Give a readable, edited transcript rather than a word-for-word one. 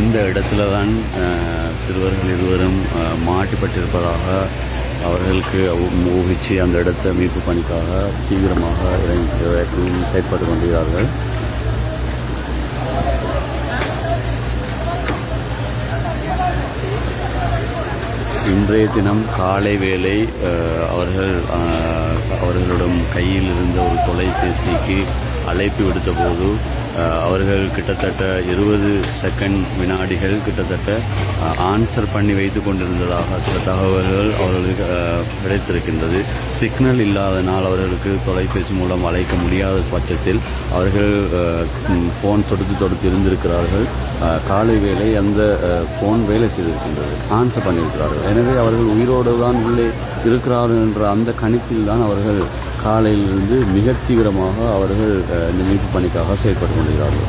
இந்த இடத்துல தான் சிறுவர்கள் இருவரும் மாட்டிப்பட்டிருப்பதாக அவர்களுக்கு ஊகிச்சு அந்த இடத்தை மீட்பு பணிக்காக தீவிரமாக செயற்பட்டு கொண்டிருக்கிறார்கள். இன்றைய தினம் காலை வேளை அவர்களிடம் கையில் இருந்த ஒரு தொலைபேசிக்கு அழைப்பு விடுத்த போது அவர்கள் கிட்டத்தட்ட 20 செகண்ட் வினாடிகள் கிட்டத்தட்ட ஆன்சர் பண்ணி வைத்து கொண்டிருந்ததாக சில தகவல்கள் அவர்களுக்கு கிடைத்திருக்கின்றது. சிக்னல் இல்லாதனால் அவர்களுக்கு தொலைபேசி மூலம் அழைக்க முடியாத பட்சத்தில் அவர்கள் ஃபோன் தொடுத்து இருந்திருக்கிறார்கள். காலை வேளை அந்த ஃபோன் வேலை செய்திருக்கின்றது, ஆன்சர் பண்ணியிருக்கிறார்கள். எனவே அவர்கள் உயிரோடு தான் உள்ளே இருக்கிறார்கள் என்ற அந்த கணிப்பில் தான் அவர்கள் காலையிலிருந்து மிக தீவிரமாக அவர்கள் இந்த மீட்பு பணிக்காக செயல்பட்டு கொண்டிருக்கிறார்கள்.